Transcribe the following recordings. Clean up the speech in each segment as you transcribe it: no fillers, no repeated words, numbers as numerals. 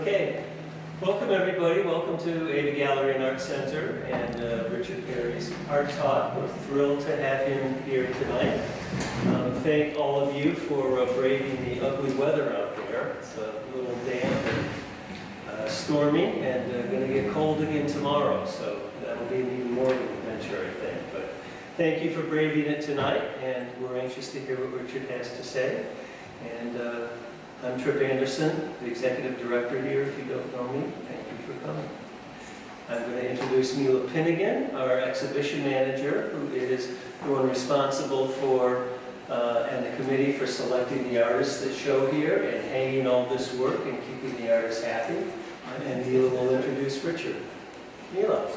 Okay, welcome everybody. Welcome to AVA Gallery and Art Center and Richard Perry's Art Talk. We're thrilled to have him here tonight. Thank all of you for braving the ugly weather out there. It's a little damp and stormy and going to get cold again tomorrow, so that'll be an even more of an adventure, I think. But thank you for braving it tonight, and we're anxious to hear what Richard has to say. And I'm Trip Anderson, the Executive Director here, if you don't know me. Thank you for coming. I'm going to introduce Mila Pinnigan, our Exhibition Manager, who is the one responsible for, and the committee for selecting the artists that show here and hanging all this work and keeping the artists happy. And Mila will introduce Richard. Mila.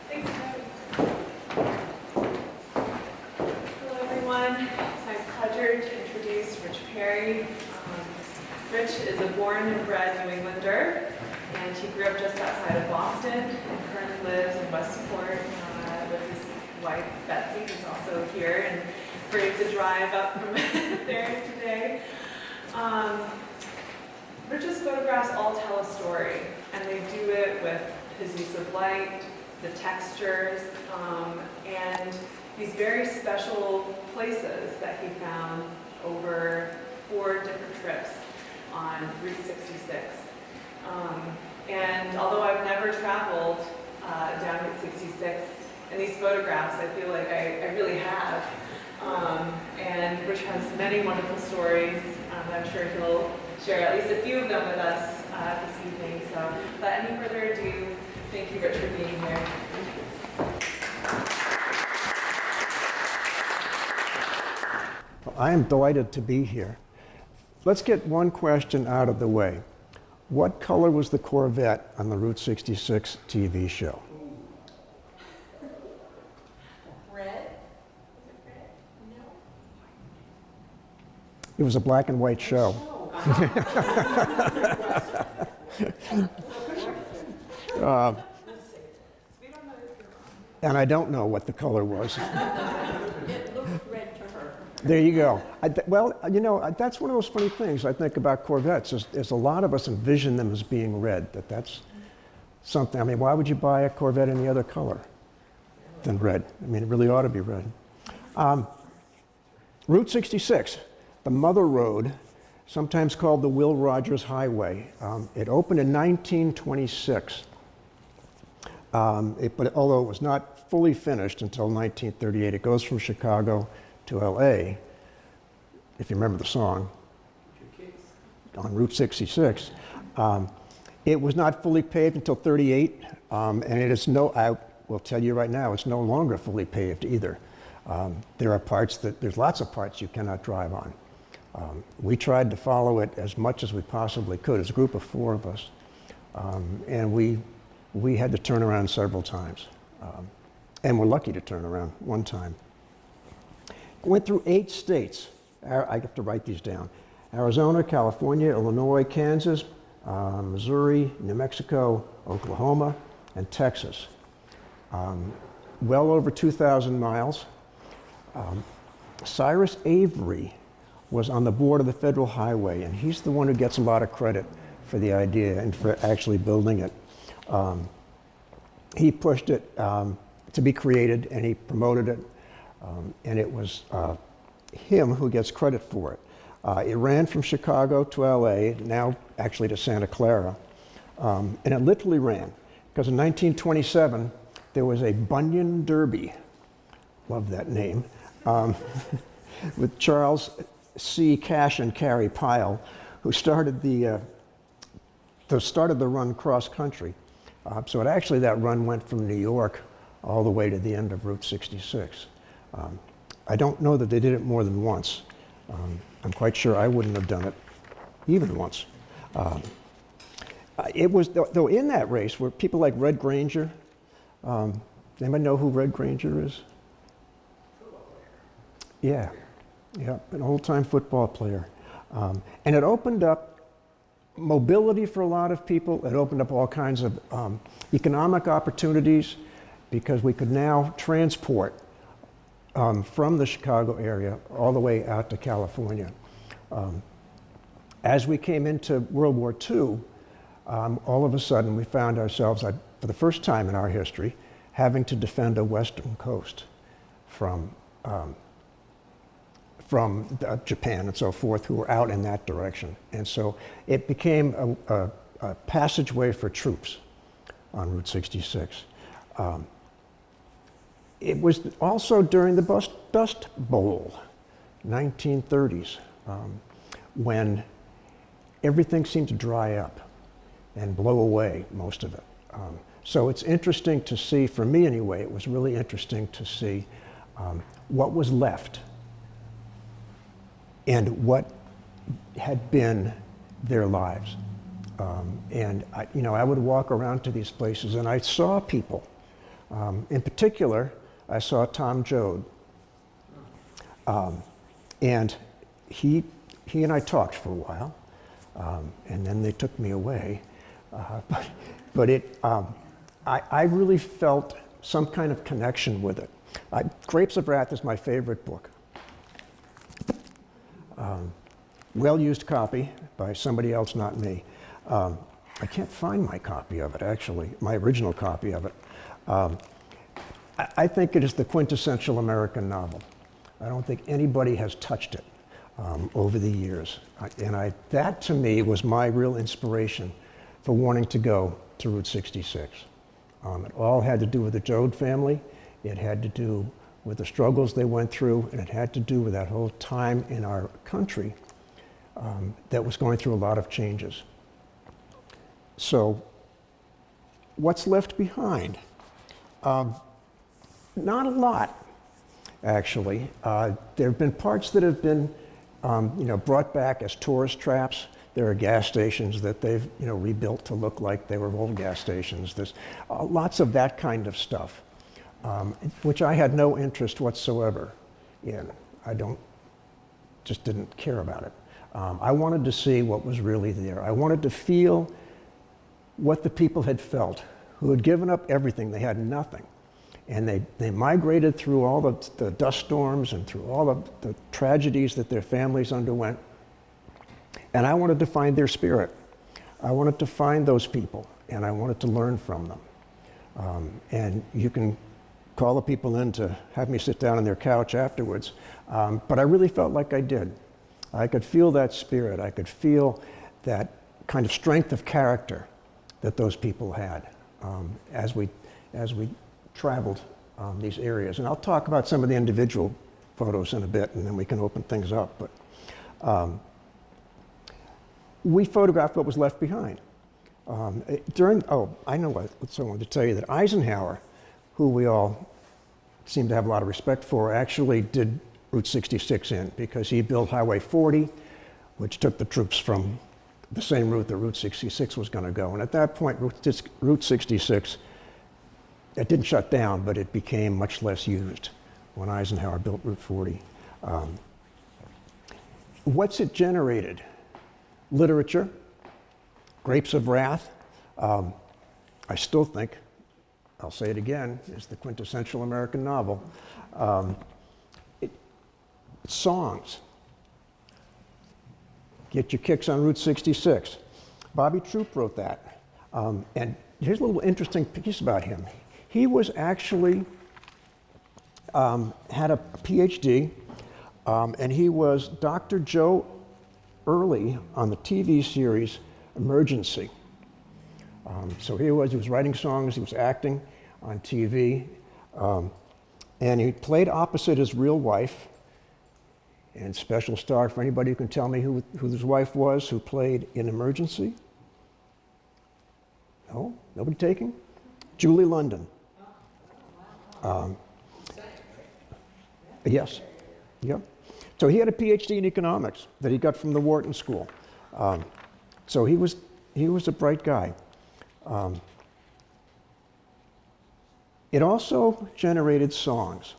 Thanks, Trip. Hello, everyone. It's my pleasure to introduce Rich Perry. Rich is a born and bred New Englander, and he grew up just outside of Boston and currently lives in Westport with his wife, Betsy, who's also here and braved the drive up from there today. Rich's photographs all tell a story, and they do it with his use of light, the textures, and these very special places that he found over 4 different trips on Route 66. And although I've never traveled down Route 66, in these photographs I feel like I really have. And Rich has many wonderful stories. I'm sure he'll share at least a few of them with us this evening. So without any further ado, thank you, Rich, for being here. Well, I am delighted to be here. Let's get one question out of the way. What color was the Corvette on the Route 66 TV show? Red? Was it red? No. It was a black and white show. And I don't know what the color was. It looked red to her. There you go. Well, you know, that's one of those funny things I think about Corvettes is a lot of us envision them as being red, that's something. I mean, why would you buy a Corvette any other color than red? I mean, it really ought to be red. Route 66, the mother road, sometimes called the Will Rogers Highway. It opened in 1926, but although it was not fully finished until 1938, it goes from Chicago to LA, if you remember the song, on Route 66. It was not fully paved until 38, and it is I will tell you right now, it's no longer fully paved either. There are parts there's lots of parts you cannot drive on. We tried to follow it as much as we possibly could. It's a group of 4 of us, and we had to turn around several times, and we're lucky to turn around one time. Went through 8 states. I have to write these down. Arizona, California, Illinois, Kansas, Missouri, New Mexico, Oklahoma, and Texas. Well over 2,000 miles. Cyrus Avery was on the board of the Federal Highway, and he's the one who gets a lot of credit for the idea and for actually building it. He pushed it to be created, and he promoted it. And it was him who gets credit for it. It ran from Chicago to LA, now actually to Santa Clara. And it literally ran, because in 1927, there was a Bunyan Derby, love that name, with Charles C. Cash and Carrie Pyle, who started the run cross-country. So actually that run went from New York all the way to the end of Route 66. I don't know that they did it more than once. I'm quite sure I wouldn't have done it even once. It was, though in that race were people like Red Granger. Anybody know who Red Granger is? Yeah, an old-time football player. And it opened up mobility for a lot of people. It opened up all kinds of economic opportunities because we could now transport from the Chicago area all the way out to California. As we came into World War II, all of a sudden we found ourselves, for the first time in our history, having to defend a western coast from Japan and so forth, who were out in that direction. And so it became a passageway for troops on Route 66. It was also during the Dust Bowl, 1930s, when everything seemed to dry up and blow away, most of it. So it's interesting to see, for me anyway, it was really interesting to see what was left and what had been their lives. And I would walk around to these places and I saw people. In particular, I saw Tom Joad. And he and I talked for a while, and then they took me away. I really felt some kind of connection with it. Grapes of Wrath is my favorite book. Well-used copy by somebody else, not me. I can't find my copy of it, actually, my original copy of it. I think it is the quintessential American novel. I don't think anybody has touched it over the years. That, to me, was my real inspiration for wanting to go to Route 66. It all had to do with the Joad family. It had to do with the struggles they went through, and it had to do with that whole time in our country that was going through a lot of changes. So, what's left behind? Not a lot, actually. There have been parts that have been brought back as tourist traps. There are gas stations that they've rebuilt to look like they were old gas stations. There's lots of that kind of stuff, which I had no interest whatsoever in. Just didn't care about it. I wanted to see what was really there. I wanted to feel what the people had felt, who had given up everything. They had nothing. And they migrated through all the dust storms and through all of the tragedies that their families underwent. And I wanted to find their spirit. I wanted to find those people, and I wanted to learn from them. And you can call the people in to have me sit down on their couch afterwards. But I really felt like I did. I could feel that spirit. I could feel that kind of strength of character that those people had as we traveled these areas. And I'll talk about some of the individual photos in a bit, and then we can open things up. But we photographed what was left behind. I know what I wanted to tell you, that Eisenhower, who we all seem to have a lot of respect for, actually did Route 66 in, because he built Highway 40, which took the troops from the same route that Route 66 was going to go. And at that point, Route 66, it didn't shut down, but it became much less used when Eisenhower built Route 40. What's it generated? Literature, Grapes of Wrath. I still think, I'll say it again, is the quintessential American novel. Songs. Get Your Kicks on Route 66. Bobby Troup wrote that. And here's a little interesting piece about him. He was actually, had a PhD, and he was Dr. Joe Early on the TV series Emergency. So he was writing songs, he was acting on TV, and he played opposite his real wife. And special star for anybody who can tell me who his wife was, who played in Emergency? No? Nobody taking? Julie London. Yes. Yep. So he had a PhD in economics that he got from the Wharton School. So he was a bright guy. It also generated songs.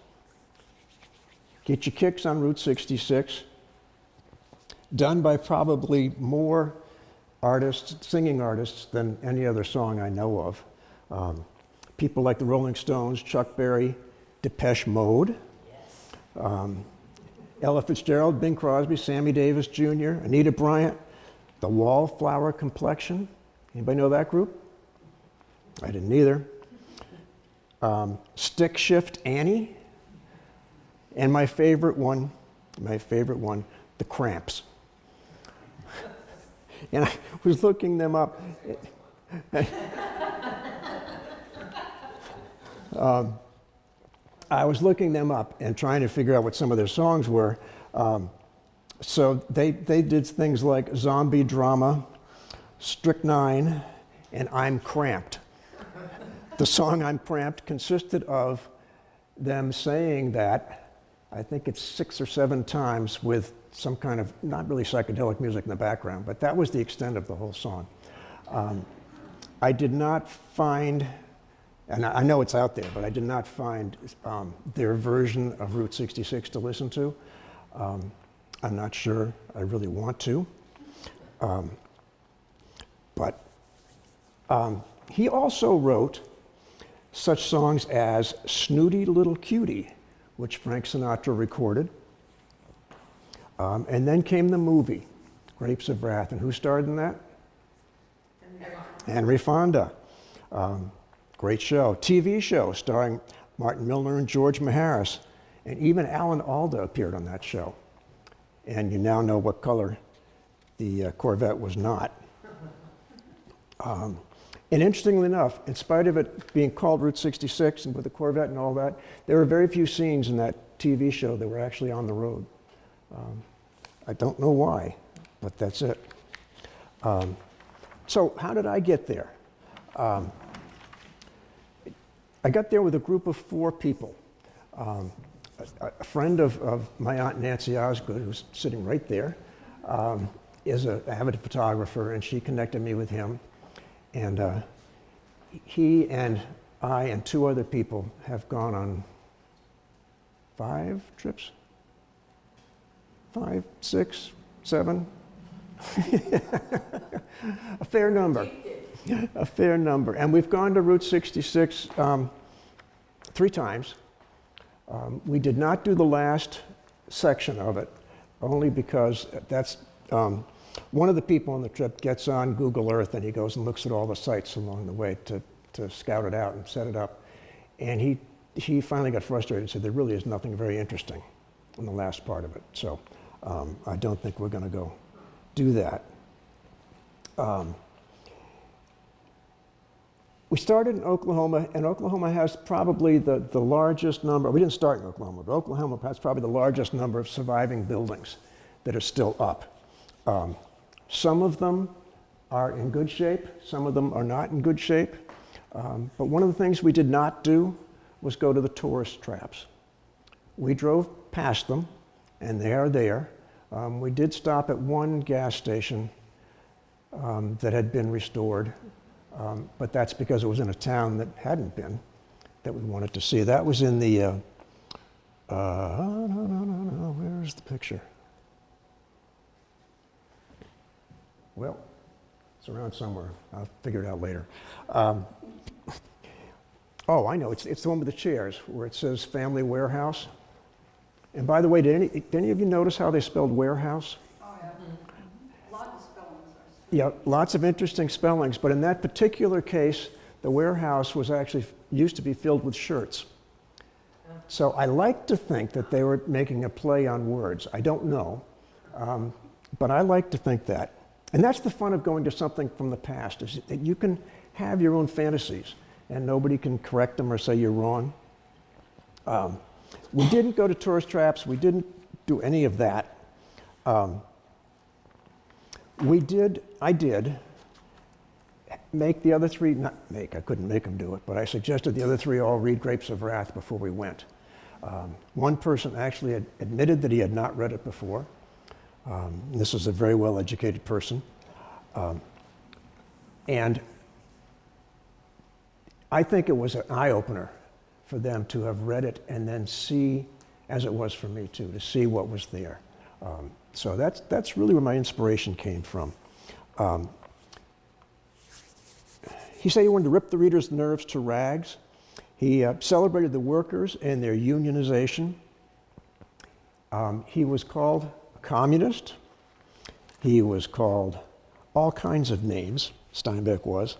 Get Your Kicks on Route 66, done by probably more artists, singing artists, than any other song I know of. People like the Rolling Stones, Chuck Berry, Depeche Mode, Ella Fitzgerald, Bing Crosby, Sammy Davis Jr., Anita Bryant, The Wallflower Complexion, Anybody know that group? I didn't either. Stick Shift Annie. And my favorite one, the Cramps. And I was looking them up. I was looking them up and trying to figure out what some of their songs were. So they did things like Zombie Drama, Strychnine, and I'm Cramped. The song I'm Cramped consisted of them saying that, I think it's 6 or 7 times with some kind of, not really psychedelic music in the background, but that was the extent of the whole song. I did not find, and I know it's out there, but I did not find their version of Route 66 to listen to. I'm not sure I really want to. But he also wrote such songs as Snooty Little Cutie, which Frank Sinatra recorded. And then came the movie, Grapes of Wrath. And who starred in that? Henry Fonda. Great show. TV show starring Martin Milner and George Maharis. And even Alan Alda appeared on that show. And you now know what color the Corvette was not. And interestingly enough, in spite of it being called Route 66 and with the Corvette and all that, there were very few scenes in that TV show that were actually on the road. I don't know why, but that's it. So how did I get there? I got there with a group of 4 people. A friend of my Aunt Nancy Osgood, who's sitting right there, is an avid photographer, and she connected me with him. And he and I and 2 other people have gone on 5 trips? 5, 6, 7? A fair number. A fair number. And we've gone to Route 66 3 times. We did not do the last section of it, only because that's one of the people on the trip gets on Google Earth and he goes and looks at all the sites along the way to scout it out and set it up. And he finally got frustrated and said, there really is nothing very interesting in the last part of it. So I don't think we're going to go do that. We started in Oklahoma, and Oklahoma has probably the largest number. We didn't start in Oklahoma, but Oklahoma has probably the largest number of surviving buildings that are still up. Some of them are in good shape, some of them are not in good shape. But one of the things we did not do was go to the tourist traps. We drove past them, and they are there. We did stop at one gas station that had been restored, but that's because it was in a town that hadn't been, that we wanted to see. That was in the, where's the picture? Well, it's around somewhere. I'll figure it out later. Oh, I know. It's the one with the chairs where it says Family Warehouse. And by the way, did any of you notice how they spelled warehouse? Oh, yeah. Lots of spellings. Yeah, lots of interesting spellings. But in that particular case, the warehouse was actually used to be filled with shirts. So I like to think that they were making a play on words. I don't know, but I like to think that. And that's the fun of going to something from the past, is that you can have your own fantasies and nobody can correct them or say you're wrong. We didn't go to tourist traps. We didn't do any of that. I did make the other 3, not make, I couldn't make them do it, but I suggested the other 3 all read Grapes of Wrath before we went. One person actually had admitted that he had not read it before. This is a very well-educated person. And I think it was an eye-opener for them to have read it and then see, as it was for me too, to see what was there. So that's really where my inspiration came from. He said he wanted to rip the reader's nerves to rags. He celebrated the workers and their unionization. He was called a communist. He was called all kinds of names. Steinbeck was.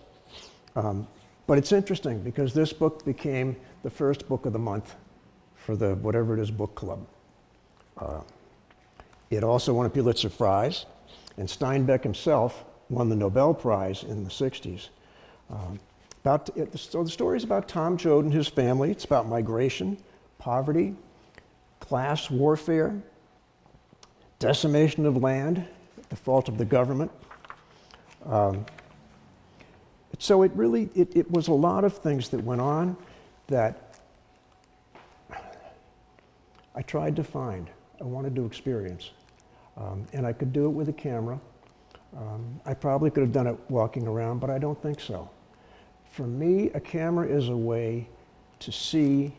But it's interesting because this book became the first book of the month for the whatever it is book club. It also won a Pulitzer Prize, and Steinbeck himself won the Nobel Prize in the 60s. So the story is about Tom Joad and his family. It's about migration, poverty, class warfare, decimation of land, the fault of the government. So it was a lot of things that went on that I tried to find, I wanted to experience. And I could do it with a camera. I probably could have done it walking around, but I don't think so. For me, a camera is a way to see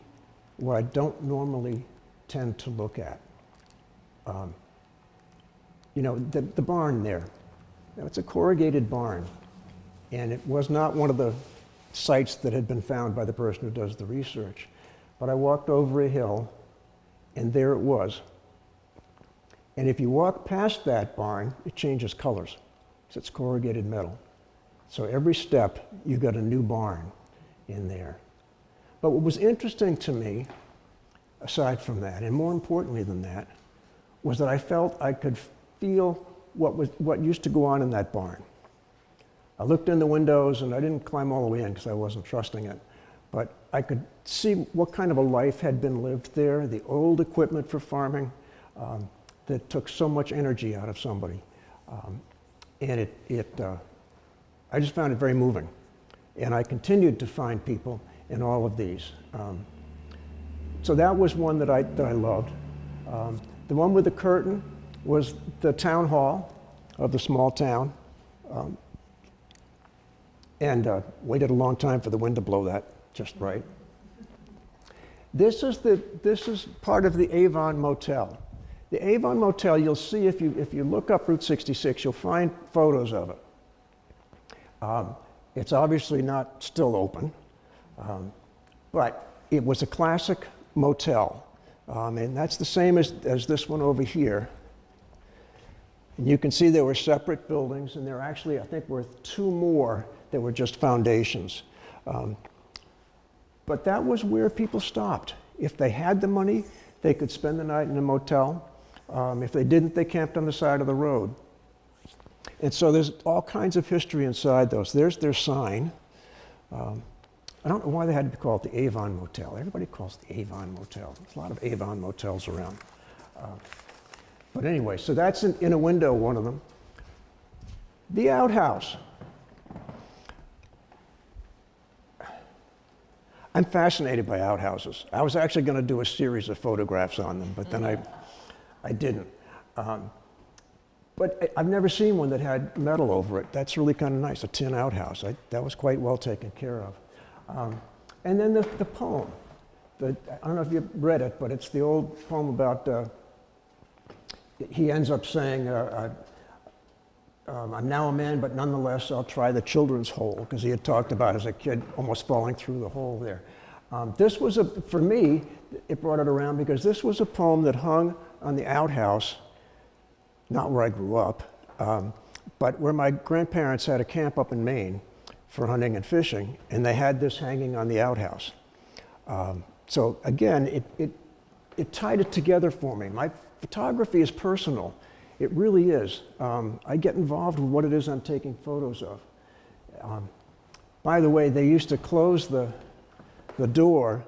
what I don't normally tend to look at. You know, the barn there, it's a corrugated barn. And it was not one of the sites that had been found by the person who does the research. But I walked over a hill, and there it was. And if you walk past that barn, it changes colors, because it's corrugated metal. So every step, you got a new barn in there. But what was interesting to me, aside from that, and more importantly than that, was that I felt I could feel what used to go on in that barn. I looked in the windows, and I didn't climb all the way in because I wasn't trusting it. But I could see what kind of a life had been lived there, the old equipment for farming that took so much energy out of somebody. And I just found it very moving. And I continued to find people in all of these. So that was one that I loved. The one with the curtain was the town hall of the small town. And waited a long time for the wind to blow that just right. This is part of the Avon Motel. The Avon Motel, you'll see if you look up Route 66, you'll find photos of it. It's obviously not still open, but it was a classic motel. And that's the same as this one over here. And you can see there were separate buildings, and there actually, I think, were 2 more that were just foundations. But that was where people stopped. If they had the money, they could spend the night in a motel. If they didn't, they camped on the side of the road. And so there's all kinds of history inside those. There's their sign. I don't know why they had to call it the Avon Motel. Everybody calls it the Avon Motel. There's a lot of Avon motels around. But anyway, so that's in a window, one of them. The outhouse. I'm fascinated by outhouses. I was actually going to do a series of photographs on them, but then I didn't. But I've never seen one that had metal over it. That's really kind of nice, a tin outhouse. That was quite well taken care of. And then the poem. I don't know if you've read it, but it's the old poem about, he ends up saying, I'm now a man, but nonetheless, I'll try the children's hole, because he had talked about as a kid almost falling through the hole there. This was, for me, it brought it around because this was a poem that hung on the outhouse, not where I grew up, but where my grandparents had a camp up in Maine for hunting and fishing, and they had this hanging on the outhouse. So again, it tied it together for me. My photography is personal. It really is. I get involved with what it is I'm taking photos of. By the way, they used to close the door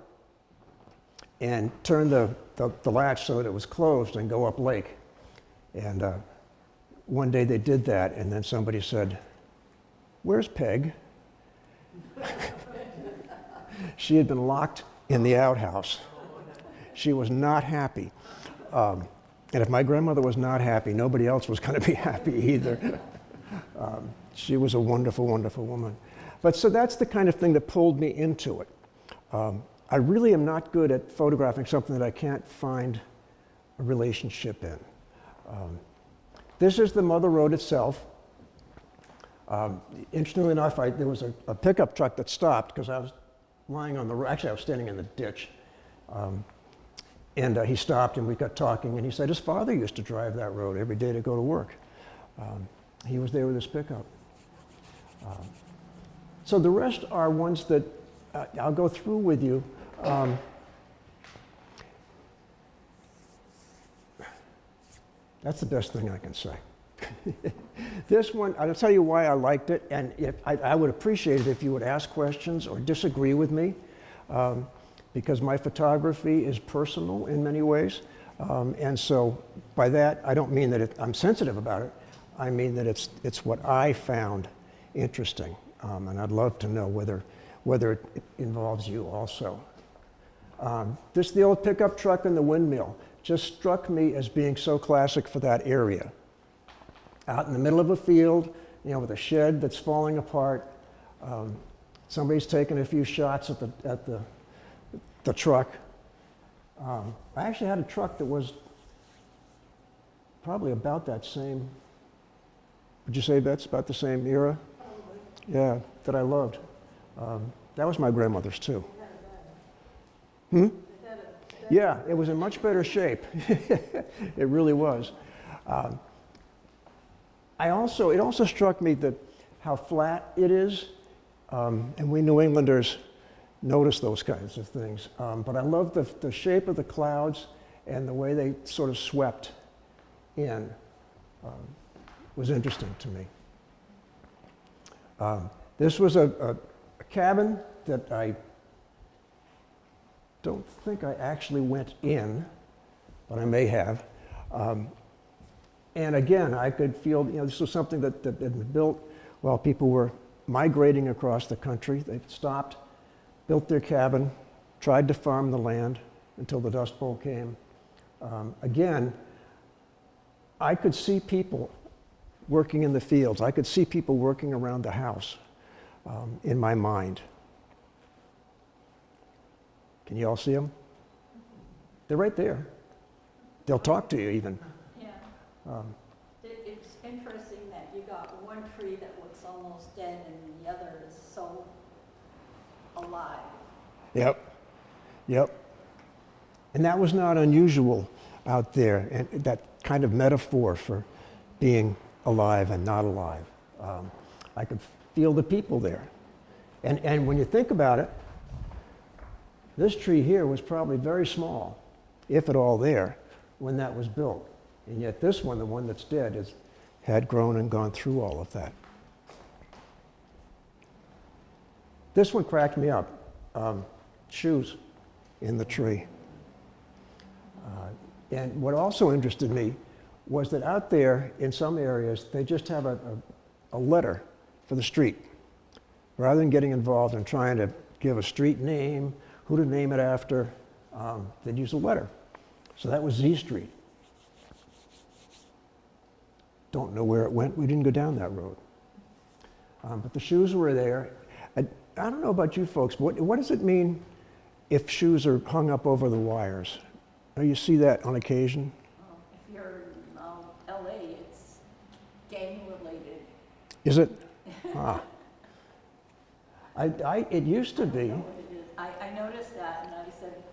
and turn the latch so that it was closed and go up lake. And one day they did that, and then somebody said, "Where's Peg?" She had been locked in the outhouse. She was not happy. And if my grandmother was not happy, nobody else was going to be happy either. She was a wonderful, wonderful woman. But so that's the kind of thing that pulled me into it. I really am not good at photographing something that I can't find a relationship in. This is the Mother Road itself. Interestingly enough, there was a pickup truck that stopped because I was lying on the road. Actually, I was standing in the ditch. And he stopped, and we got talking, and he said his father used to drive that road every day to go to work. He was there with his pickup. So the rest are ones that I'll go through with you. That's the best thing I can say. This one, I'll tell you why I liked it, and if I would appreciate it if you would ask questions or disagree with me, because my photography is personal in many ways. And so by that, I don't mean that I'm sensitive about it. I mean that it's what I found interesting. And I'd love to know whether it involves you also. This, the old pickup truck and the windmill, just struck me as being so classic for that area. Out in the middle of a field, you know, with a shed that's falling apart. Somebody's taking a few shots at the truck. I actually had a truck that was probably about that same, would you say that's about the same era? Yeah, that I loved. That was my grandmother's too. Yeah, it was in much better shape. It really was. It also struck me that how flat it is, and we New Englanders notice those kinds of things. But I love the shape of the clouds and the way they sort of swept in. Was interesting to me. This was a cabin that I don't think I actually went in, but I may have. And again, I could feel, you know, this was something that had been built while people were migrating across the country. They stopped, built their cabin, tried to farm the land until the Dust Bowl came. Again, I could see people working in the fields. I could see people working around the house in my mind. Can you all see them? They're right there. They'll talk to you even. Yeah. It's interesting that you got one tree that looks almost dead and the other is so alive. Yep. And that was not unusual out there, and that kind of metaphor for being alive and not alive. I could feel the people there. And when you think about it, this tree here was probably very small, if at all there, when that was built. And yet this one, the one that's dead, had grown and gone through all of that. This one cracked me up. Shoes in the tree. And what also interested me was that out there, in some areas, they just have a letter for the street. Rather than getting involved in trying to give a street name, who to name it after, they'd use a letter. So that was Z Street. Don't know where it went. We didn't go down that road. But the shoes were there. I don't know about you folks, but what does it mean if shoes are hung up over the wires? Do you see that on occasion? If you're in LA, it's gang related. Is it? It used to be. I know what it is. I noticed that and I said,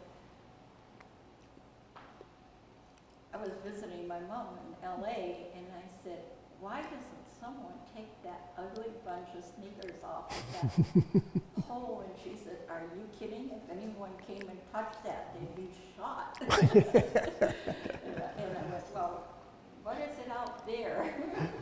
I was visiting my mom in LA and I said, why doesn't someone take that ugly bunch of sneakers off of that pole? And she said, are you kidding? If anyone came and touched that, they'd be shot. And I went, well, what is it out there?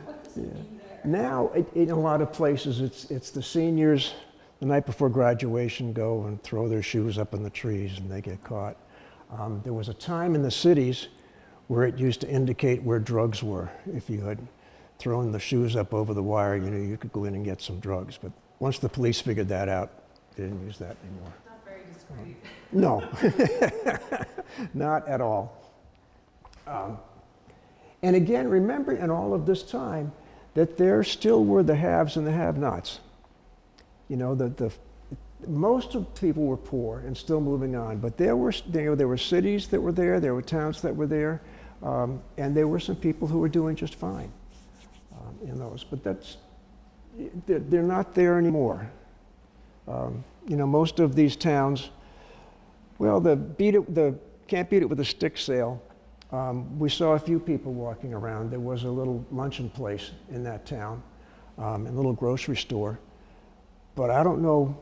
What does it mean there? Now, in a lot of places, it's the seniors the night before graduation go and throw their shoes up in the trees and they get caught. There was a time in the cities where it used to indicate where drugs were. If you had thrown the shoes up over the wire, you know, you could go in and get some drugs. But once the police figured that out, they didn't use that anymore. Not very discreet. No, not at all. And again, remember in all of this time that there still were the haves and the have-nots. You know, most of people were poor and still moving on, but there were cities that were there were towns that were there, and there were some people who were doing just fine in those. But they're not there anymore. You know, most of these towns, well, the can't beat it with a stick sale. We saw a few people walking around. There was a little luncheon place in that town. and a little grocery store. But I don't know,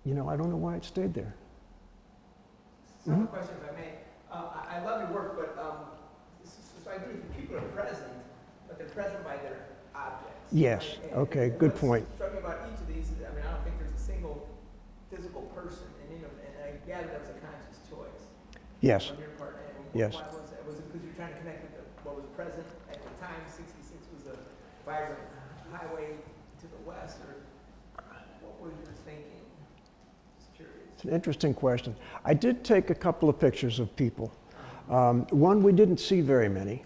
I don't know why it stayed there. Some questions I may. I love your work, but so I agree with people are present, but they're present by their objects. Yes, Right? okay, good point. What's striking about each of these is, I mean, I don't think there's a single physical person, and I gather that was a conscious choice Yes, on your part. And Yes. Why was that? Was it because you're trying to connect with what was present at the time? 66 was a vibrant highway to the west, or what was your thinking? Just curious. it's an interesting question. I did take a couple of pictures of people. One, we didn't see very many.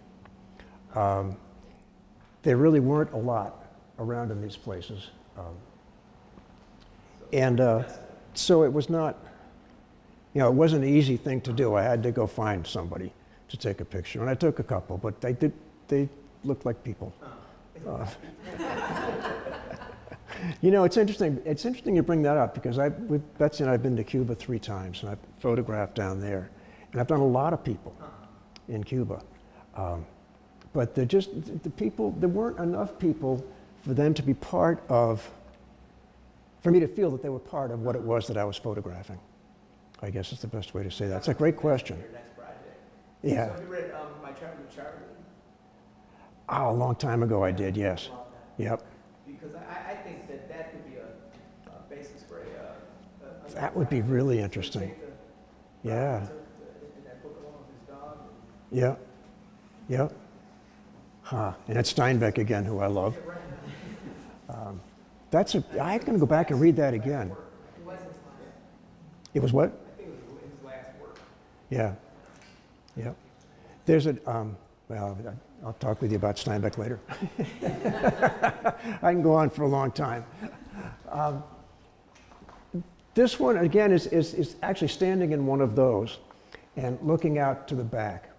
There really weren't a lot around in these places. So it was not, it wasn't an easy thing to do. I had to go find somebody to take a picture. And I took a couple, but they looked like people. It's interesting. It's interesting you bring that up because with Betsy and I have been to Cuba 3 times, and I've photographed down there, and I've done a lot of people in Cuba. But the people. There weren't enough people for them to be part of. For me to feel that they were part of what it was that I was photographing. I guess is the best way to say that. It's a great question. Your next project. Yeah. So have you read My Travel with Charlie? Oh, a long time ago I did. Yes. Love that. Yep. Because I think that could be a basis for a That would be really So interesting. take the- Yeah. took in that book along with his dog. Yep. Yep. Huh. And it's Steinbeck again, who I love. I'm going to go back and read that again. It wasn't his last. It was what? I think it was his last work. Yeah. Yep. There's well, I'll talk with you about Steinbeck later. I can go on for a long time. This one, again, is actually standing in one of those and looking out to the back.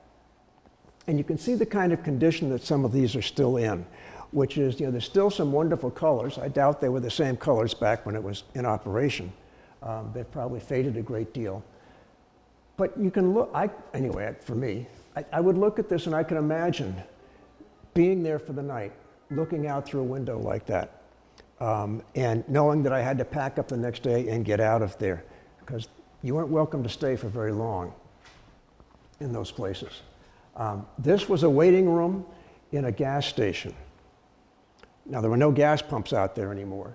And you can see the kind of condition that some of these are still in, which is, there's still some wonderful colors. I doubt they were the same colors back when it was in operation. They've probably faded a great deal. But you can look, anyway, for me, I would look at this and I can imagine being there for the night, looking out through a window like that, and knowing that I had to pack up the next day and get out of there, because you weren't welcome to stay for very long in those places. This was a waiting room in a gas station. Now, there were no gas pumps out there anymore.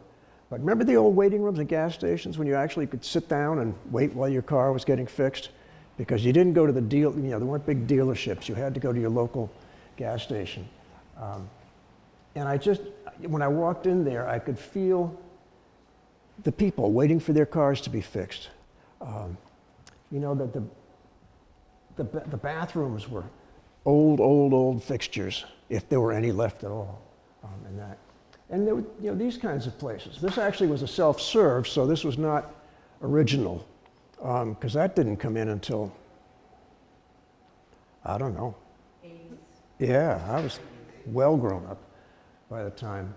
But remember the old waiting rooms at gas stations when you actually could sit down and wait while your car was getting fixed? Because you didn't go to the deal, there weren't big dealerships. You had to go to your local gas station. And when I walked in there, I could feel the people waiting for their cars to be fixed. That the bathrooms were old fixtures, if there were any left at all, in that. And there were, these kinds of places. This actually was a self-serve, so this was not original, because that didn't come in until, I don't know. 80s. Yeah, I was well grown up by the time.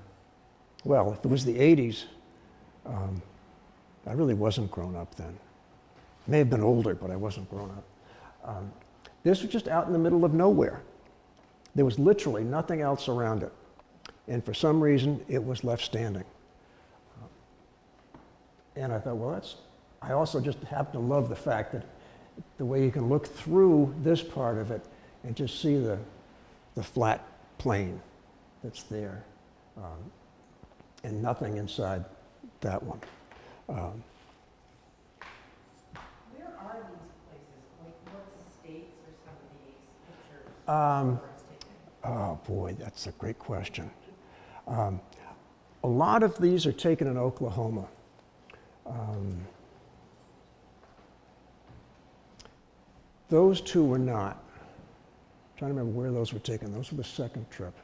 Well, if it was the 80s, I really wasn't grown up then. May have been older, but I wasn't grown up. This was just out in the middle of nowhere. There was literally nothing else around it. And for some reason, it was left standing. And I thought, well, I also just happen to love the fact that the way you can look through this part of it and just see the flat plain that's there, and nothing inside that one. Where are these places? Like, what states are some of these pictures photographs taken? Oh boy, that's a great question. A lot of these are taken in Oklahoma. Those two were not. I'm trying to remember where those were taken. Those were the second trip.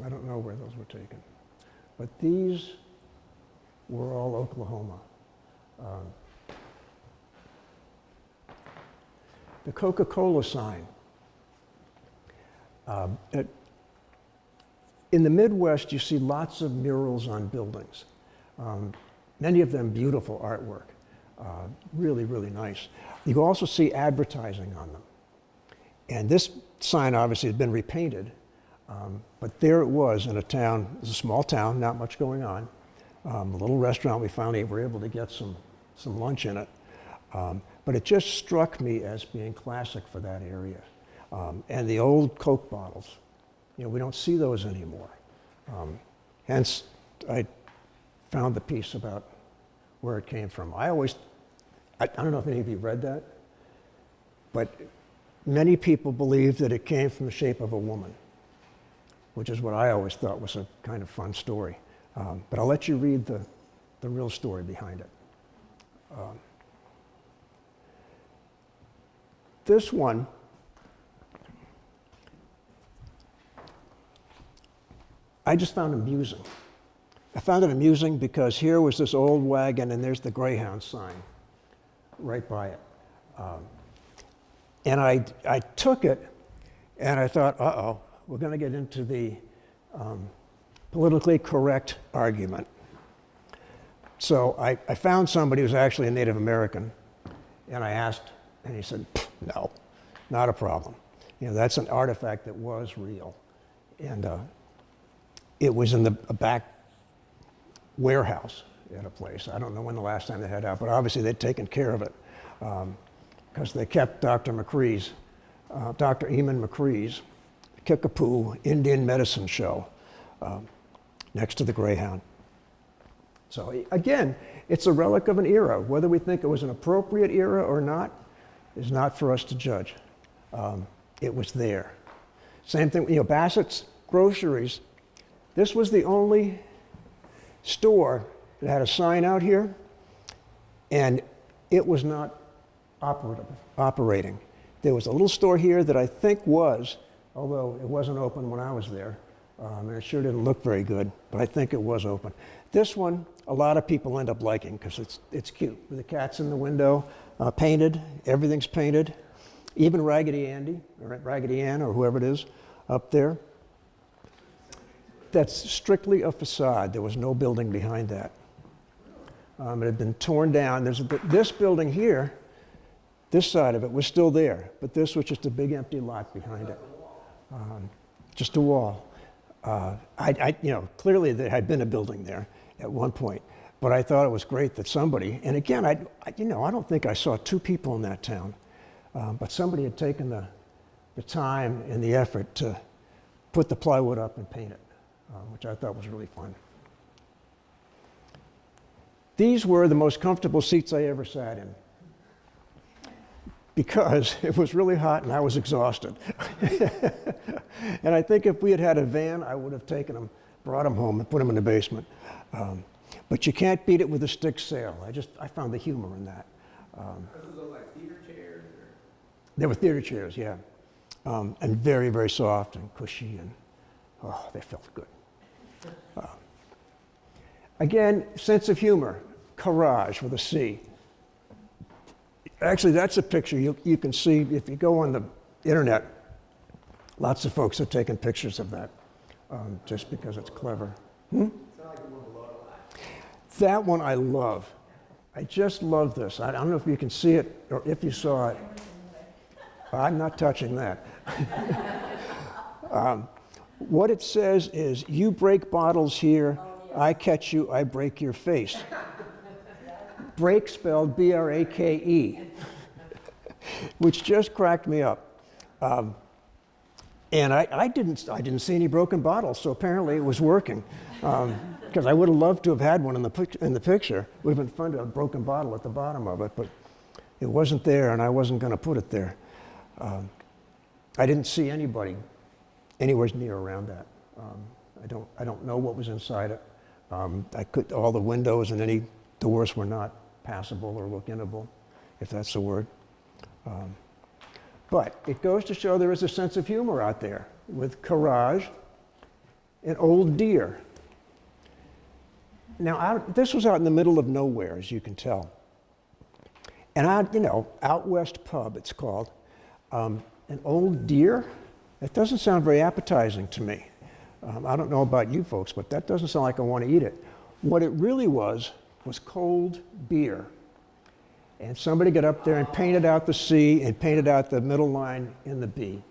I don't know where those were taken. But these were all Oklahoma. The Coca-Cola sign. In the Midwest, you see lots of murals on buildings. Many of them beautiful artwork. Really, really nice. You also see advertising on them. And this sign obviously had been repainted, but there it was in a town, it was a small town, not much going on. A little restaurant, we finally were able to get some lunch in it. But it just struck me as being classic for that area. And the old Coke bottles, we don't see those anymore. Hence, I found the piece about where it came from. I don't know if any of you read that, but many people believe that it came from the shape of a woman, which is what I always thought was a kind of fun story. But I'll let you read the real story behind it. This one, I just found amusing. I found it amusing because here was this old wagon and there's the Greyhound sign right by it. And I took it and I thought, uh-oh, we're going to get into the politically correct argument. So I found somebody who's actually a Native American, and I asked, and he said, no, not a problem. That's an artifact that was real. And it was in a back warehouse at a place. I don't know when the last time they had it out, but obviously they'd taken care of it because they kept Dr. Eamon McCree's Kickapoo Indian Medicine Show next to the Greyhound. So again, it's a relic of an era. Whether we think it was an appropriate era or not is not for us to judge. It was there. Same thing, Bassett's Groceries. This was the only store that had a sign out here, and it was not operating. There was a little store here that I think was, although it wasn't open when I was there, and it sure didn't look very good, but I think it was open. This one, a lot of people end up liking because it's cute. With the cats in the window, painted, everything's painted. Even Raggedy Andy, or Raggedy Ann, or whoever it is, up there. That's strictly a facade. There was no building behind that. It had been torn down. This building here, this side of it was still there, but this was just a big empty lot behind it. Just a wall. Clearly there had been a building there at one point, but I thought it was great that somebody, and again, I don't think I saw two people in that town, but somebody had taken the time and the effort to put the plywood up and paint it, which I thought was really fun. These were the most comfortable seats I ever sat in because it was really hot and I was exhausted. And I think if we had had a van, I would have taken them, brought them home and put them in the basement. But you can't beat it with a stick sail. I found the humor in that. Those look like theater chairs? Or? They were theater chairs, yeah. And very, very soft and cushy, and they felt good. Again, sense of humor, courage with a C. Actually, that's a picture you can see if you go on the internet. Lots of folks have taken pictures of that just because it's clever. That one I love. I just love this. I don't know if you can see it or if you saw it. I'm not touching that. What it says is, you break bottles here, I catch you, I break your face. Break spelled B-R-A-K-E, which just cracked me up. And I didn't see any broken bottles, so apparently it was working. Because I would have loved to have had one in the picture. It would have been fun to have a broken bottle at the bottom of it, but it wasn't there, and I wasn't going to put it there. I didn't see anybody anywhere near around that. I don't know what was inside it. All the windows and any doors were not passable or look-inable, if that's the word. But it goes to show there is a sense of humor out there with courage and old deer. Now, this was out in the middle of nowhere, as you can tell. And Out West Pub, it's called. An old deer? That doesn't sound very appetizing to me. I don't know about you folks, but that doesn't sound like I want to eat it. What it really was cold beer. And somebody got up there and painted out the C and painted out the middle line in the B.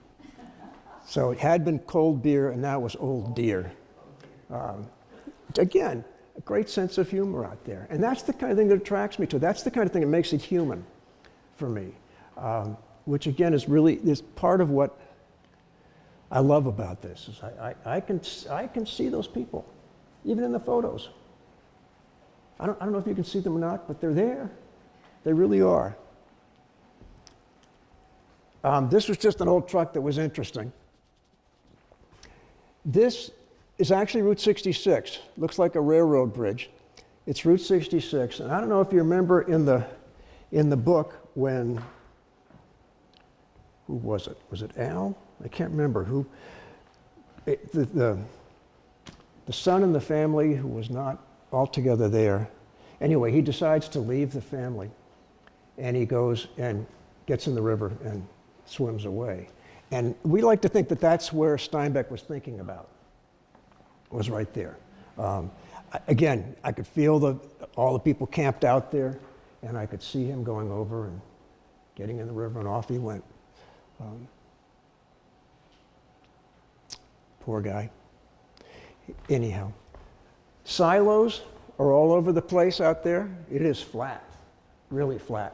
So it had been cold beer, and now it was old deer. Again, a great sense of humor out there. And that's the kind of thing that attracts me to it. That's the kind of thing that makes it human for me, which again is part of what I love about this. Is I can see those people, even in the photos. I don't know if you can see them or not, but they're there. They really are. This was just an old truck that was interesting. This is actually Route 66. Looks like a railroad bridge. It's Route 66, and I don't know if you remember in the book when, who was it? Was it Al? I can't remember who. The son in the family who was not altogether there. Anyway, he decides to leave the family, and he goes and gets in the river and swims away. And we like to think that that's where Steinbeck was thinking about, was right there. Again, I could feel all the people camped out there, and I could see him going over and getting in the river, and off he went. Poor guy. Anyhow, silos are all over the place out there. It is flat, really flat.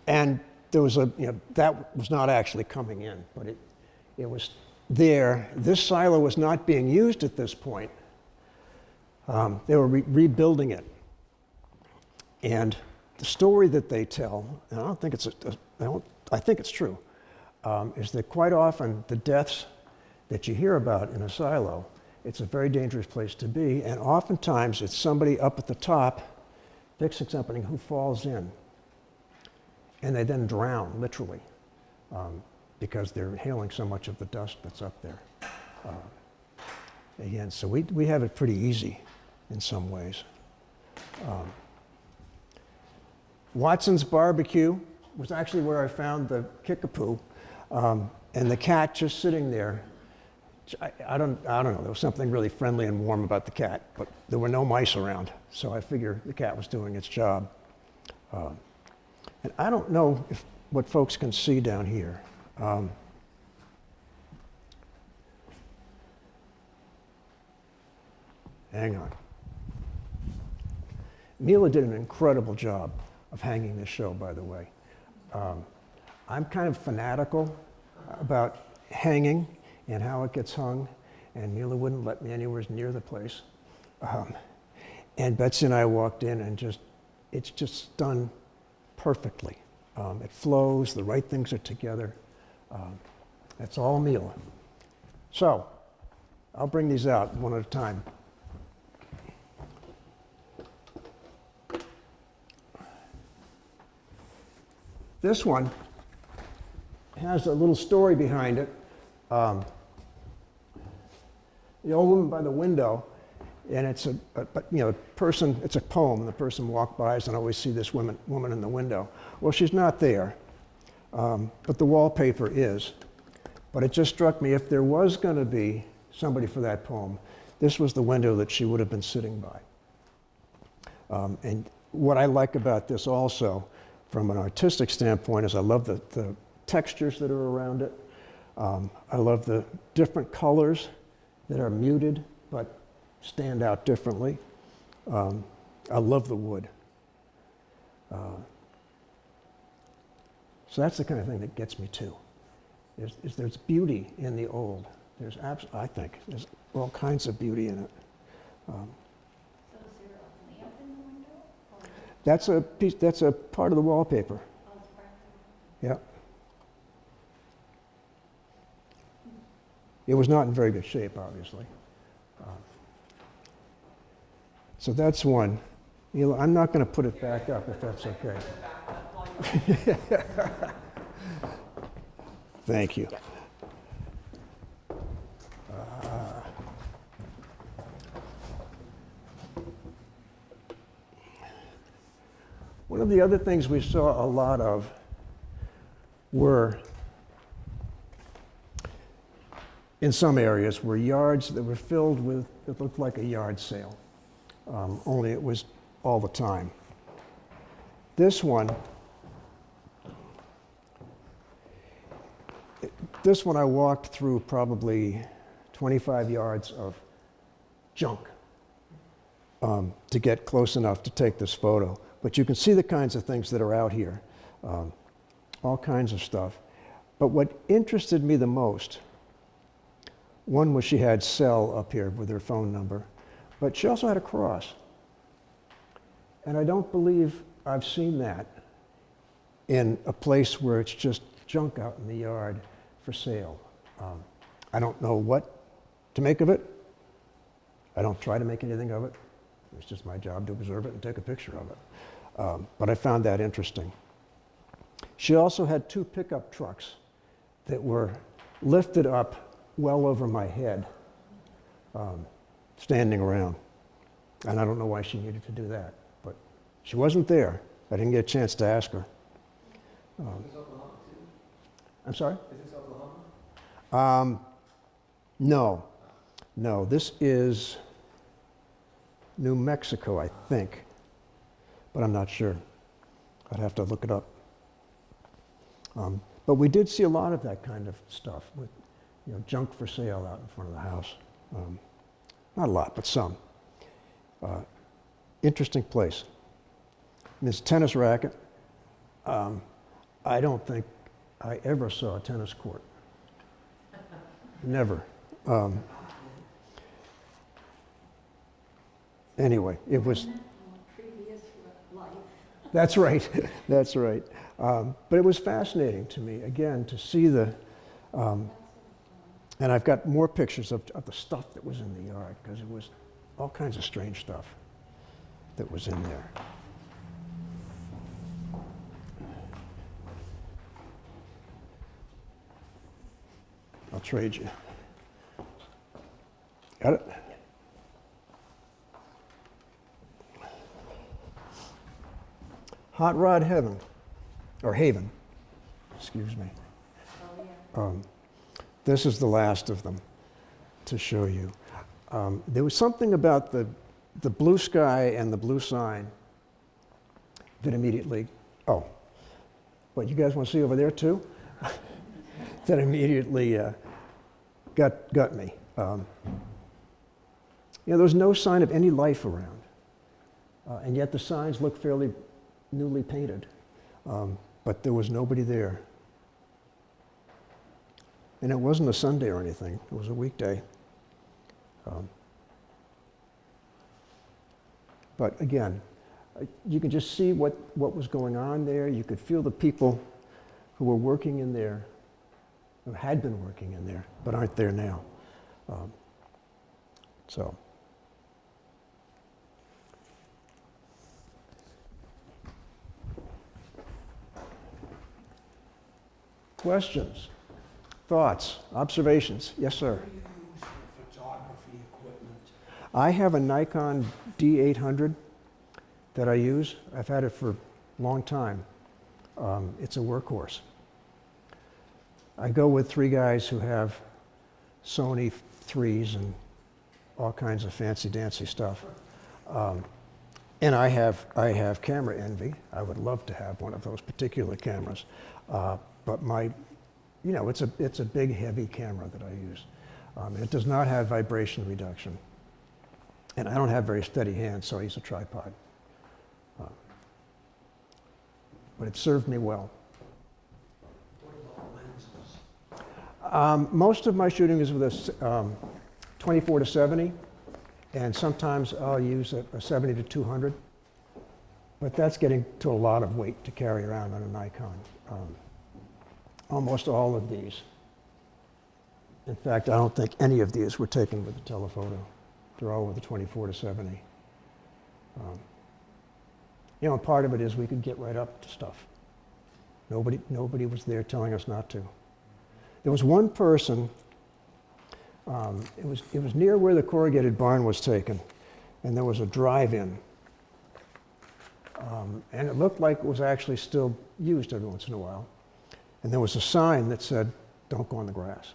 And there was that was not actually coming in, but it was there. This silo was not being used at this point. They were rebuilding it. And the story that they tell, and I don't think I think it's true, is that quite often the deaths that you hear about in a silo, it's a very dangerous place to be, and oftentimes it's somebody up at the top fixing something who falls in, and they then drown, literally, because they're inhaling so much of the dust that's up there. Again, so we have it pretty easy in some ways. Watson's Barbecue was actually where I found the kickapoo, and the cat just sitting there. I don't know, there was something really friendly and warm about the cat, but there were no mice around, so I figure the cat was doing its job. And I don't know what folks can see down here. Hang on. Mila did an incredible job of hanging this show, by the way. I'm kind of fanatical about hanging and how it gets hung, and Mila wouldn't let me anywhere near the place. And Betsy and I walked in, and it's just done perfectly. It flows, the right things are together. That's all Mila. So, I'll bring these out one at a time. This one has a little story behind it. The old woman by the window, and it's a person, it's a poem, and the person walked by and always see this woman in the window. Well, she's not there, but the wallpaper is. But it just struck me, if there was going to be somebody for that poem, this was the window that she would have been sitting by. And what I like about this also, from an artistic standpoint, is I love the textures that are around it. I love the different colors that are muted but stand out differently. I love the wood. So that's the kind of thing that gets me too. There's beauty in the old. I think there's all kinds of beauty in it. So is there a lamp in the window? That's a part of the wallpaper. Oh, it's part of the- Yeah. It was not in very good shape, obviously. So that's one. I'm not going to put it back up if that's okay. Thank you. One of the other things we saw a lot of were, in some areas, were yards that were filled with, it looked like a yard sale, only it was all the time. This one, I walked through probably 25 yards of junk to get close enough to take this photo. But you can see the kinds of things that are out here, all kinds of stuff. But what interested me the most, one was she had cell up here with her phone number, but she also had a cross. And I don't believe I've seen that in a place where it's just junk out in the yard for sale. I don't know what to make of it. I don't try to make anything of it. It's just my job to observe it and take a picture of it. But I found that interesting. She also had 2 pickup trucks that were lifted up well over my head, standing around. And I don't know why she needed to do that, but she wasn't there. I didn't get a chance to ask her. Is this Oklahoma too? I'm sorry? Is this Oklahoma? No, this is New Mexico, I think, but I'm not sure. I'd have to look it up. But we did see a lot of that kind of stuff with, junk for sale out in front of the house. Not a lot, but some. Interesting place. And this tennis racket, I don't think I ever saw a tennis court. Never. Anyway, it was. Previous life. That's right. That's right. But it was fascinating to me, again, to see the. And I've got more pictures of the stuff that was in the yard, because it was all kinds of strange stuff that was in there. I'll trade you. Got it? Hot Rod Heaven, or Haven, excuse me. Oh, yeah. This is the last of them to show you. There was something about the blue sky and the blue sign that immediately, what, you guys want to see over there too? That immediately got me. There was no sign of any life around, and yet the signs looked fairly newly painted, but there was nobody there. And it wasn't a Sunday or anything, it was a weekday. But again, you could just see what was going on there. You could feel the people who were working in there, who had been working in there, but aren't there now. So. Questions, thoughts, observations? Yes, sir. What do you use for photography equipment? I have a Nikon D800 that I use. I've had it for a long time. It's a workhorse. I go with 3 guys who have Sony 3s and all kinds of fancy-dancy stuff. And I have camera envy. I would love to have one of those particular cameras. But it's a big, heavy camera that I use. It does not have vibration reduction. And I don't have very steady hands, so I use a tripod. But it served me well. What about lenses? Most of my shooting is with a 24 to 70, and sometimes I'll use a 70 to 200. But that's getting to a lot of weight to carry around on a Nikon. Almost all of these. In fact, I don't think any of these were taken with a telephoto. They're all with a 24 to 70. Part of it is we could get right up to stuff. Nobody was there telling us not to. There was one person, it was near where the corrugated barn was taken, and there was a drive-in. And it looked like it was actually still used every once in a while. And there was a sign that said, "Don't go on the grass."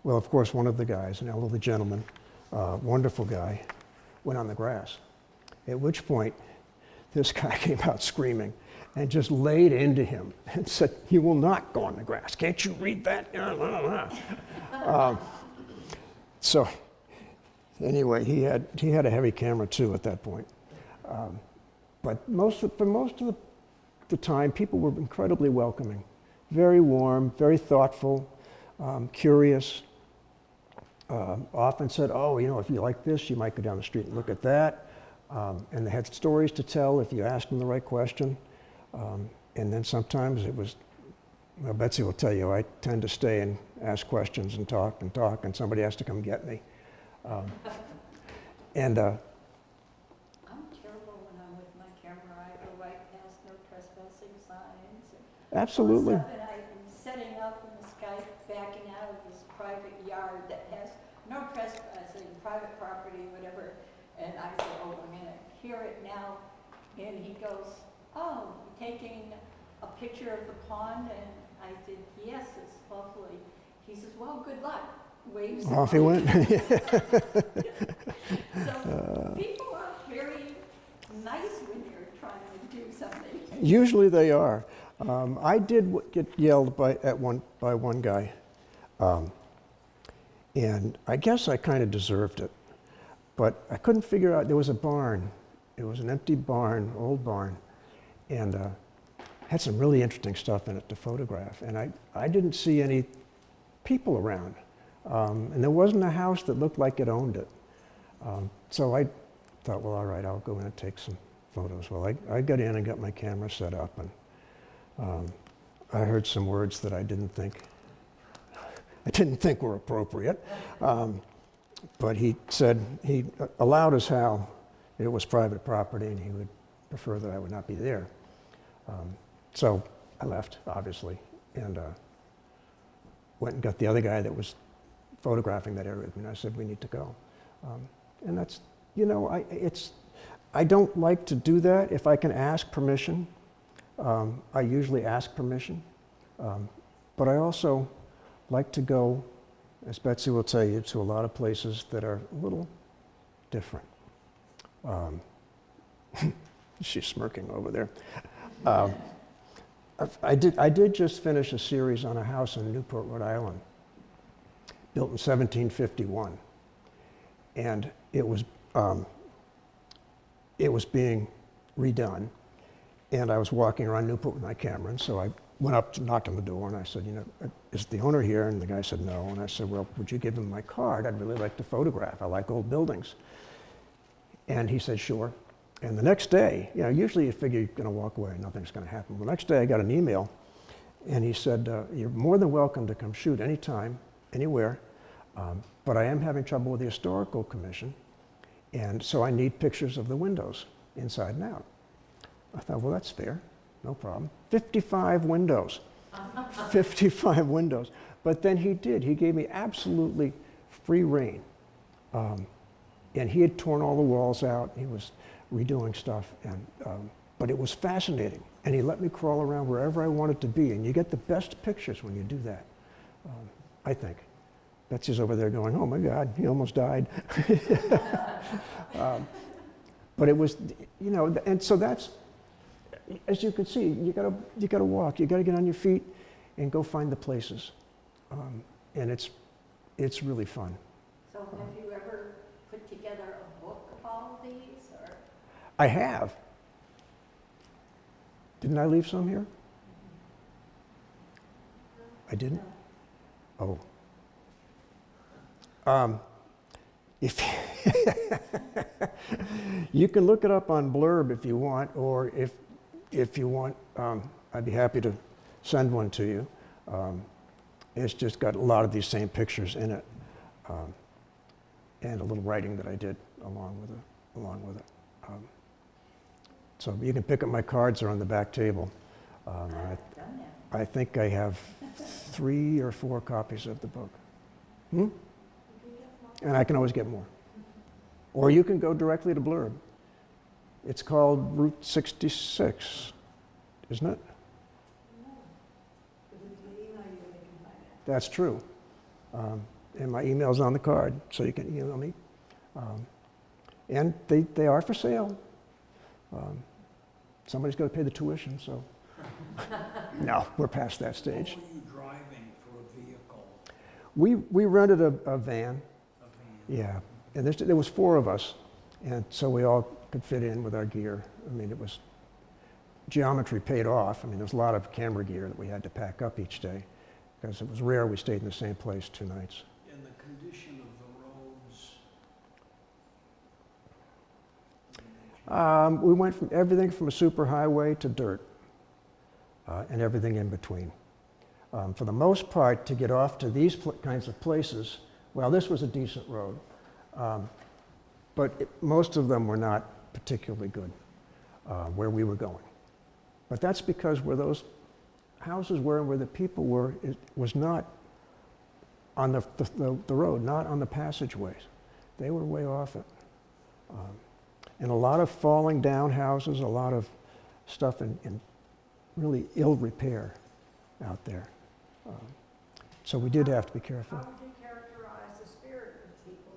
Well, of course, one of the guys, an elderly gentleman, wonderful guy, went on the grass. At which point, this guy came out screaming and just laid into him and said, "You will not go on the grass. Can't you read that?" So anyway, he had a heavy camera too at that point. But for most of the time, people were incredibly welcoming, very warm, very thoughtful, curious. Often said, "Oh, you know, if you like this, you might go down the street and look at that." And they had stories to tell if you asked them the right question. And then sometimes it was, well, Betsy will tell you, I tend to stay and ask questions and talk, and somebody has to come get me. And I'm terrible when I'm with my camera. I go right past no trespassing signs. absolutely. And I'm setting up and this guy backing out of this private yard that has no trespassing, private property, whatever. And I say, "Oh, I'm gonna hear it now." And he goes, "Oh, taking a picture of the pond?" And I said, "Yes, it's lovely." He says, "Well, good luck." Waves. Off he went. So people are very nice when you're trying to do something. Usually they are. I did get yelled by one guy, and I guess I kind of deserved it. But I couldn't figure out, there was a barn. It was an empty barn, old barn, and had some really interesting stuff in it to photograph. And I didn't see any people around. And there wasn't a house that looked like it owned it. So I thought, well, all right, I'll go in and take some photos. Well, I got in and got my camera set up, and I heard some words that I didn't think were appropriate. But he said, he allowed us how it was private property and he would prefer that I would not be there. So I left, obviously, and went and got the other guy that was photographing that area with me, and I said, "We need to go." And that's, you know, I don't like to do that. If I can ask permission, I usually ask permission. But I also like to go, as Betsy will tell you, to a lot of places that are a little different. She's smirking over there. I did just finish a series on a house in Newport, Rhode Island, built in 1751, and it was being redone. And I was walking around Newport with my camera, and so I went up to knocked on the door, and I said, "You know, is the owner here?" And the guy said, "No." And I said, "Well, would you give him my card? I'd really like to photograph. I like old buildings." And he said, "Sure." And the next day, you know, usually you figure you're going to walk away and nothing's going to happen. The next day I got an email, and he said, "You're more than welcome to come shoot anytime, anywhere, but I am having trouble with the Historical Commission, and so I need pictures of the windows, inside and out." I thought, well, that's fair, no problem. 55 windows, 55 windows. But then he gave me absolutely free rein. And he had torn all the walls out, he was redoing stuff, and but it was fascinating. And he let me crawl around wherever I wanted to be, and you get the best pictures when you do that, I think. Betsy's over there going, "Oh my God, he almost died." But it was, you know, and so that's, as you can see, you gotta walk, you gotta get on your feet and go find the places. And it's really fun. So have you ever put together a book of all of these, or? I have. Didn't I leave some here? I didn't? Oh. If you can look it up on Blurb if you want, or if you want, I'd be happy to send one to you. It's just got a lot of these same pictures in it, and a little writing that I did along with it. So you can pick up my cards; they're on the back table. I've done that. I think I have 3 or 4 copies of the book. And I can always get more. Or you can go directly to Blurb. It's called Route 66, isn't it? That's true. And my email's on the card, so you can email me. And they are for sale. somebody's got to pay the tuition, so. No, we're past that What stage. were you driving for a vehicle, We rented a van, a van? yeah, and there was 4 of us, and so we all could fit in with our gear. I mean, it was, geometry paid off. I mean, there's a lot of camera gear that we had to pack up each day, because it was rare we stayed in the same place 2 nights. And the condition of the roads? We went from everything from a superhighway to dirt, and everything in between. For the most part, to get off to these kinds of places, well, this was a decent road, but most of them were not particularly good where we were going. But that's because where those houses were and where the people were, it was not on the road, not on the passageways. They were way off it. And a lot of falling down houses, a lot of stuff in really ill repair out there. So we did have to be careful. How would you characterize the spirit of people?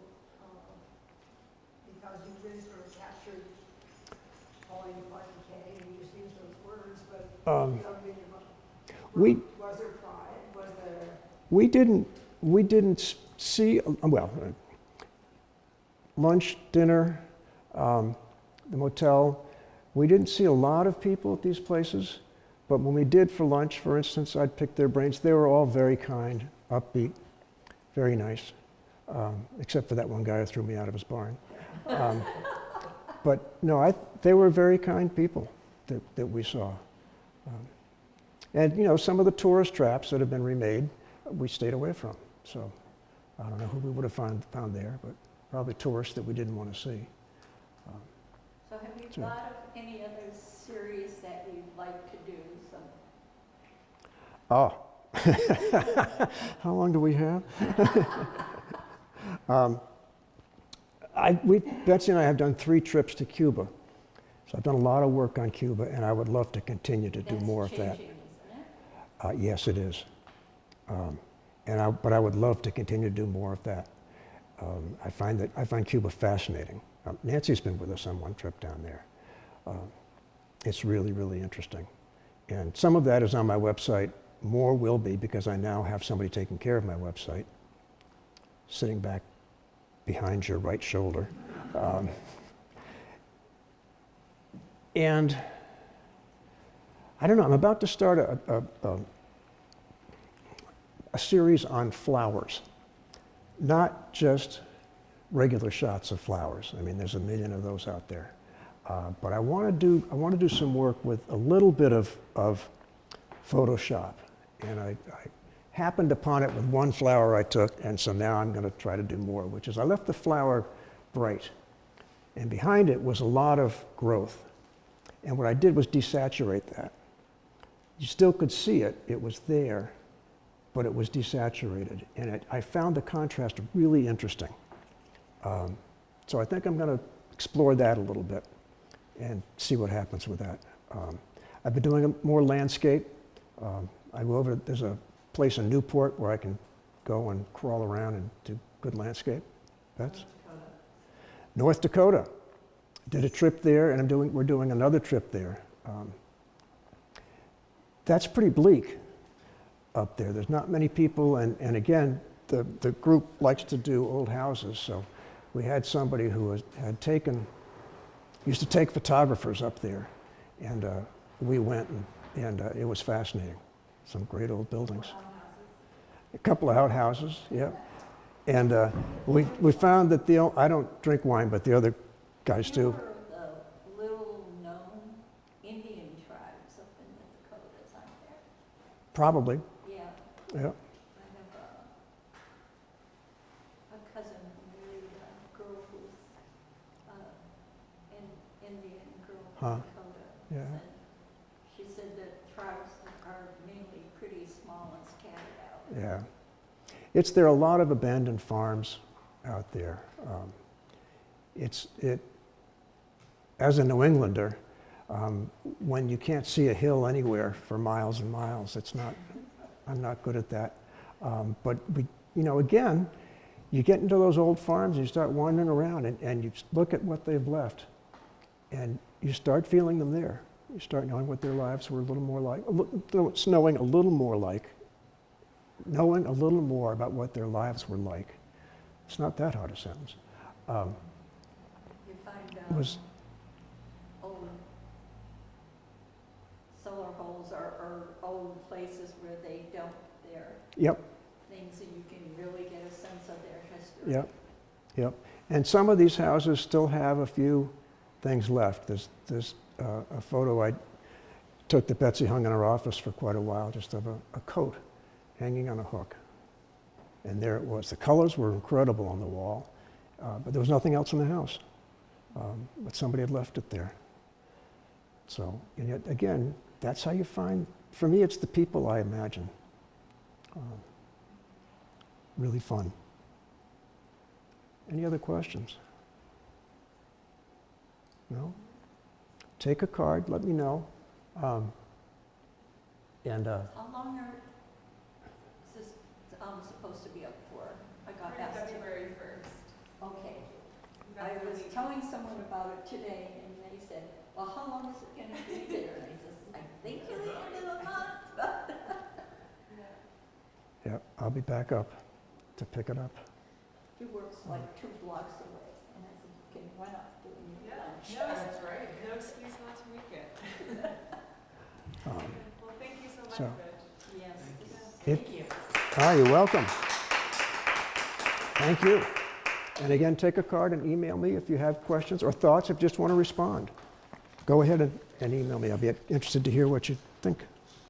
Because you've been sort of captured falling apart decay, and you use those words, but was there pride? Was there? We didn't see, well, lunch, dinner, the motel, we didn't see a lot of people at these places, but when we did for lunch, for instance, I'd pick their brains. They were all very kind, upbeat, very nice, except for that one guy who threw me out of his barn. But no, they were very kind people that we saw. And you know, some of the tourist traps that have been remade, we stayed away from. So I don't know who we would have found there, but probably tourists that we didn't want to see. So have you Sure. thought of any other series that you'd like to do? Some Oh, how long do we have? Betsy and I have done 3 trips to Cuba. So I've done a lot of work on Cuba, and I would love to continue to do that's more of that. changing, isn't it? Yes, it is. But I would love to continue to do more of that. I find Cuba fascinating. Nancy's been with us on one trip down there. It's really, really interesting. And some of that is on my website. More will be, because I now have somebody taking care of my website, sitting back behind your right shoulder. And I don't know, I'm about to start a series on flowers, not just regular shots of flowers. I mean, there's a million of those out there. But I want to do some work with a little bit of Photoshop. And I happened upon it with one flower I took, and so now I'm going to try to do more, which is I left the flower bright. And behind it was a lot of growth. And what I did was desaturate that. You still could see it. It was there, but it was desaturated. And I found the contrast really interesting. So I think I'm going to explore that a little bit and see what happens with that. I've been doing more landscape. I go over, there's a place in Newport where I can go and crawl around and do good landscape. That's North Dakota. Did a trip there, and we're doing another trip there. That's pretty bleak up there. There's not many people, and again, the group likes to do old houses, so we had somebody who used to take photographers up there, and we went, and it was fascinating. Some great old buildings. A couple of outhouses, yeah. And we found that I don't drink wine, but the other guys do. You know the little known Indian tribes up in the Dakotas, aren't there? Probably, Yeah. yeah. I have a cousin who married a girl who's an Indian girl Huh. from Dakota. Yeah. And she said that tribes are mainly pretty small and scattered out. Yeah. There are a lot of abandoned farms out there. As a New Englander, when you can't see a hill anywhere for miles and miles, I'm not good at that. But again, you get into those old farms and you start wandering around and you look at what they've left and you start feeling them there. You start knowing what their lives were a little more like, knowing a little more like, knowing a little more about what their lives were like. It's not that hard a sentence. You find It was, old cellar holes or old places where they dump their yep, things, and you can really get a sense of their history. yep, yep. And some of these houses still have a few things left. There's a photo I took that Betsy hung in her office for quite a while, just of a coat hanging on a hook. And there it was. The colors were incredible on the wall, but there was nothing else in the house. But somebody had left it there. So, and yet, again, that's how you find, for me, it's the people I imagine. Really fun. Any other questions? No? Take a card, let me know. How long are, is this supposed to be up for? I got asked. February 1st. Okay. I was telling someone about it today, and they said, well, how long is it gonna be there? And I says, I think till the end of the month. Yeah, I'll be back up to pick it up. He works like 2 blocks away, and I said, you can run up doing your lunch. No, that's right. No excuse not to make it. Um, Well, thank you so much, So- Rich. Yes. If- Thank you. You're welcome. Thank you. And again, take a card and email me if you have questions or thoughts, if you just want to respond. Go ahead and email me. I'll be interested to hear what you think.